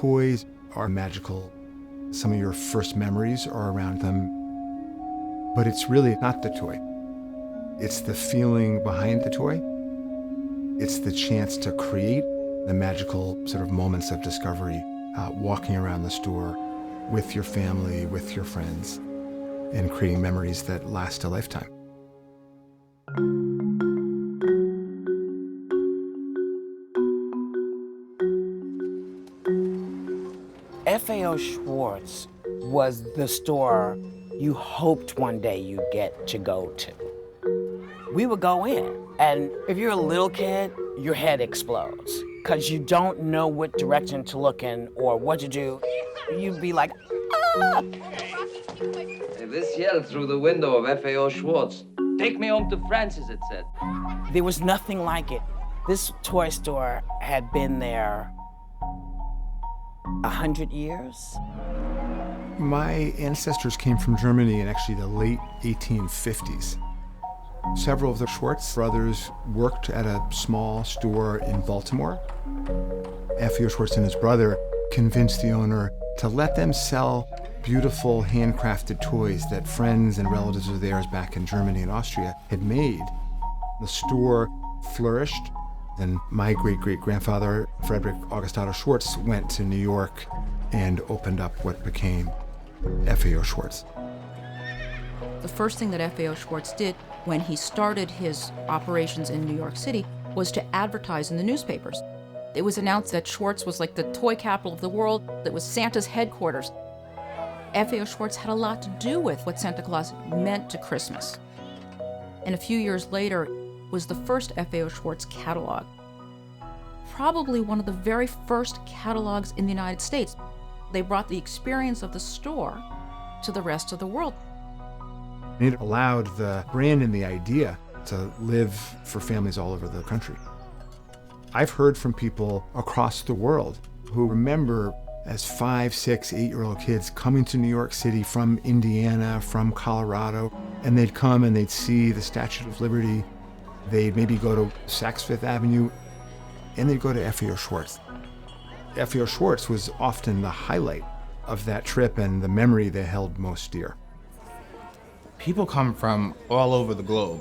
toys are magical. Some of your first memories are around them. But it's really not the toy. It's the feeling behind the toy. It's the chance to create the magical sort of moments of discovery, walking around the store with your family, with your friends, and creating memories that last a lifetime. FAO Schwarz was the store you hoped one day you'd get to go to. We would go in, and if you're a little kid, your head explodes because you don't know what direction to look in or what to do. You'd be like, ah! This yelled through the window of FAO Schwarz. Take me home to Francis, it said. There was nothing like it. This toy store had been there 100 years. My ancestors came from Germany in actually the late 1850s. Several of the Schwarz brothers worked at a small store in Baltimore. FAO Schwarz and his brother convinced the owner to let them sell beautiful handcrafted toys that friends and relatives of theirs back in Germany and Austria had made. The store flourished. Then my great-great-grandfather, Frederick Augustado Schwarz, went to New York and opened up what became FAO Schwarz. The first thing that FAO Schwarz did when he started his operations in New York City was to advertise in the newspapers. It was announced that Schwarz was like the toy capital of the world, that was Santa's headquarters. FAO Schwarz had a lot to do with what Santa Claus meant to Christmas. And a few years later was the first FAO Schwarz catalog. Probably one of the very first catalogs in the United States. They brought the experience of the store to the rest of the world. It allowed the brand and the idea to live for families all over the country. I've heard from people across the world who remember as 5, 6, 8-year-old kids coming to New York City from Indiana, from Colorado, and they'd come and they'd see the Statue of Liberty. They'd maybe go to Saks Fifth Avenue, and they'd go to FAO Schwarz. FAO Schwarz was often the highlight of that trip and the memory they held most dear. People come from all over the globe.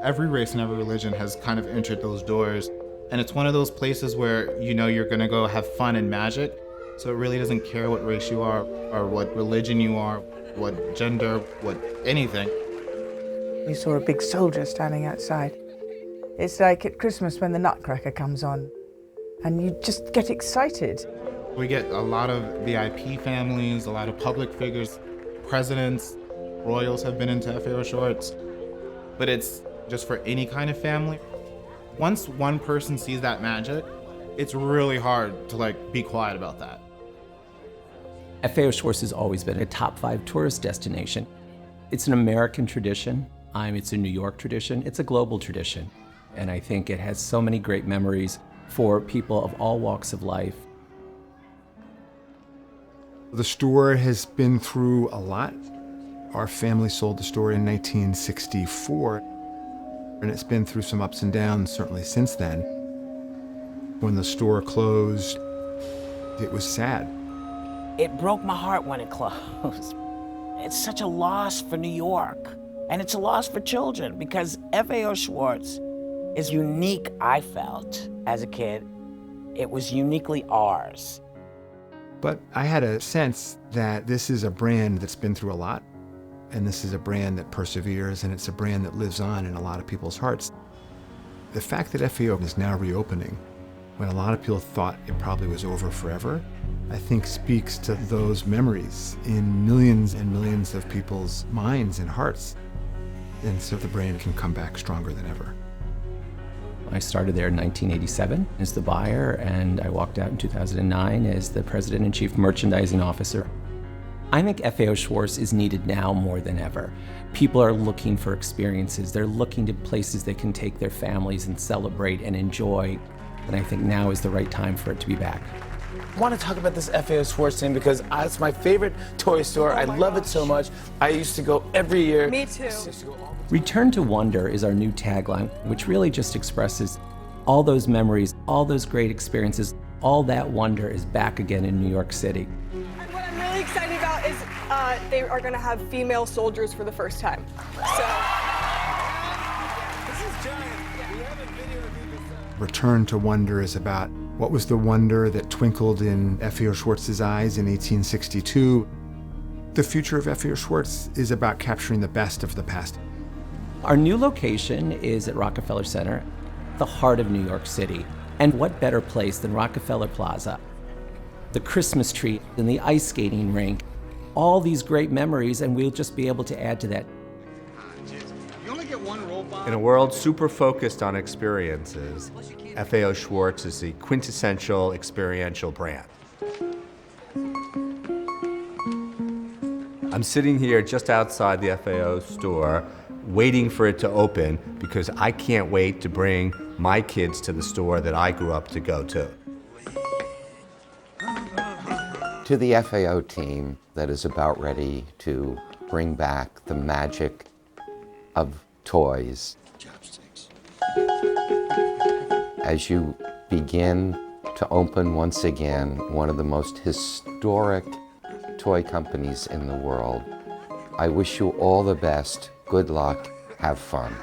Every race and every religion has kind of entered those doors, and it's one of those places where you know you're gonna go have fun and magic, so it really doesn't care what race you are, or what religion you are, what gender, what anything. We saw a big soldier standing outside. It's like at Christmas when the Nutcracker comes on, and you just get excited. We get a lot of VIP families, a lot of public figures, presidents, royals have been into FAO Schwarz, but it's just for any kind of family. Once one person sees that magic, it's really hard to be quiet about that. FAO Schwarz has always been a top 5 tourist destination. It's an American tradition. It's a New York tradition. It's a global tradition. And I think it has so many great memories for people of all walks of life. The store has been through a lot. Our family sold the store in 1964, and it's been through some ups and downs certainly since then. When the store closed, it was sad. It broke my heart when it closed. It's such a loss for New York, and it's a loss for children because FAO Schwarz is unique, I felt, as a kid. It was uniquely ours. But I had a sense that this is a brand that's been through a lot, and this is a brand that perseveres, and it's a brand that lives on in a lot of people's hearts. The fact that FAO is now reopening, when a lot of people thought it probably was over forever, I think speaks to those memories in millions and millions of people's minds and hearts. And so the brand can come back stronger than ever. I started there in 1987 as the buyer, and I walked out in 2009 as the president and chief merchandising officer. I think FAO Schwarz is needed now more than ever. People are looking for experiences. They're looking to places they can take their families and celebrate and enjoy. And I think now is the right time for it to be back. I want to talk about this FAO Schwarz thing because it's my favorite toy store. I love it so much. I used to go every year. Me too. Return to Wonder is our new tagline, which really just expresses all those memories, all those great experiences. All that wonder is back again in New York City. And what I'm really excited about is they are going to have female soldiers for the first time. So. This is giant. We have a video to do this. Return to Wonder is about what was the wonder that twinkled in FAO Schwarz's eyes in 1862. The future of FAO Schwarz is about capturing the best of the past. Our new location is at Rockefeller Center, the heart of New York City. And what better place than Rockefeller Plaza? The Christmas tree and the ice skating rink. All these great memories, and we'll just be able to add to that. In a world super focused on experiences, FAO Schwarz is the quintessential experiential brand. I'm sitting here just outside the FAO store, waiting for it to open because I can't wait to bring my kids to the store that I grew up to go to. To the FAO team that is about ready to bring back the magic of toys, as you begin to open once again one of the most historic toy companies in the world, I wish you all the best. Good luck. Have fun.